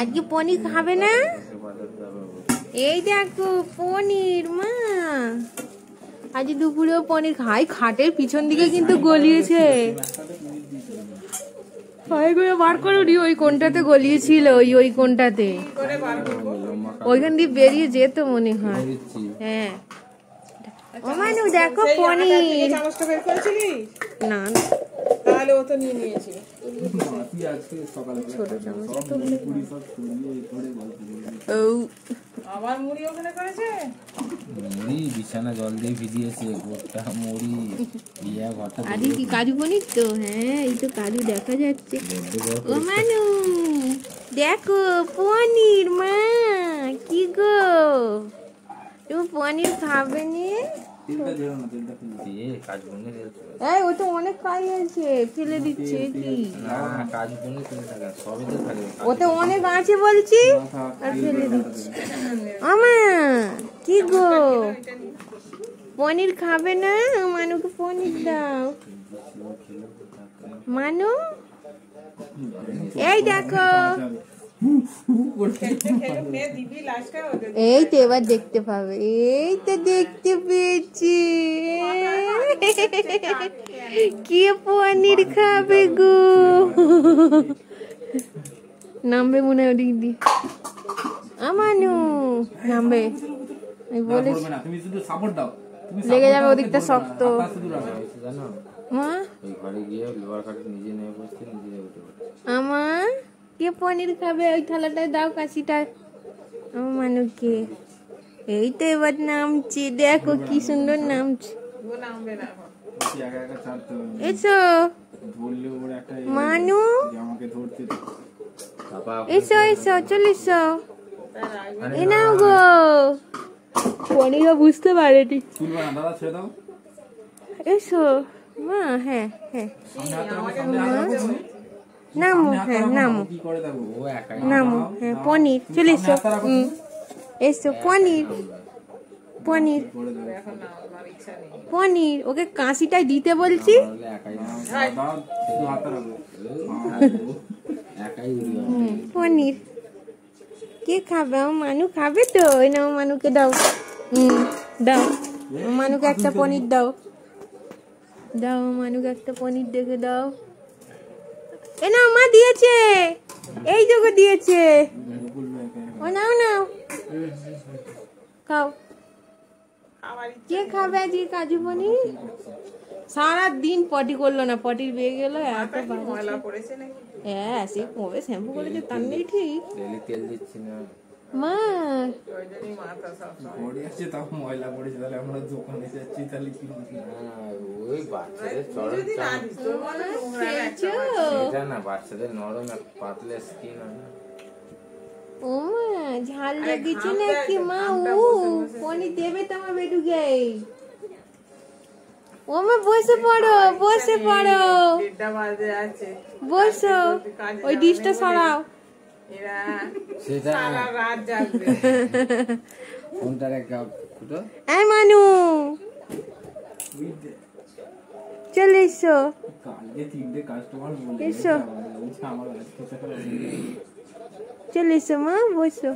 আজকে পনির খাবে না? এই দেখো পনির মা, আজ দুপুরেও পনির খাই। খাটের পিছন দিকে কিন্তু গলিয়েছে, বার করুনি। ওই কোনটাতে গলিয়েছিল, ওই কোনটাতে, ওইখান দিয়ে বেরিয়ে যেত মনে হয়। হ্যাঁ ও মানু দেখো পনির। না তাহলে ও তো নিয়ে নিয়েছে ছোট চামচ। আবার মুড়ি ওখানে করেছে, মুড়ি বিছানা জল দিয়ে ভিজিয়েছে গোটা মুড়ি। আরে কি কাজু পনির তো? হ্যাঁ এই তো কাজু দেখা যাচ্ছে। ও মানু দেখো পনির মা, কি গো তুমি পনির খাবে নি? ও তো অনেক কাজ আছে, ফেলে দিচ্ছে কি? ওতে অনেক আছে বলছি, আর ফেলে দিচ্ছে। আমা কি গো পনির খাবে না? মানুকে পনির দাও। মানু এই দেখো, এই তো এবার দেখতে পাবে। এই তো দেখতে পেয়েছি, কে পনির খাবে গো? নামবে মনে হয় দিদি, আমানু নামবে। আমি বলেছি লেগে যাবে, ওদিকটা শক্ত। মা আমার কে পনির খাবে? ওই থালাটায় দাও কাশিটা আমার মানুকে। এই তো এবার নামছে, দেখো কি সুন্দর নামছে। এসো মানু, এসো এসো, চলে এসো। এ নাও গো পনিরও বুঝতে পারেনি। এসো মা। হ্যাঁ হ্যাঁ নামো, হ্যাঁ নামো নামো। হ্যাঁ পনির চলে এসো। এসো পনির, পনির পনির। ওকে কাশিটাই দিতে বলছি। পনির কে খাবে? আমার মানু খাবে তো। ওই নাও মানুকে দাও, দাও মানুকে একটা পনির দাও, দাও মানুকে একটা পনির দেখে দাও। এ নাও মা দিয়েছে, এই যোগ দিয়েছে। ও নাও নাও খাও। কে খাবে আজকে কাজু পনির? সারা দিন পটি করলো না, পটির বেয়ে গেল। এত ময়লা পড়েছে নাকি? হ্যাঁ সে কবে শ্যাম্পু করেছে তার নেই ঠিক। তেল দিচ্ছি না মা, ময়লা পড়েছে। তাহলে আমরা দোকানে যাচ্ছি, তাহলে কি ওই বাচ্চাদের নরম পাতলা স্কিন। ও মা ঝাল লেগেছে নাকি মা? ও পনির দেবে তোমার বেটুকে। ও মা বসে পড়ো, বসে পড়ো, বসো। ওই ডিশটা সরাও। মানু চলে এসো, এসো চলে এসো মা, বসো।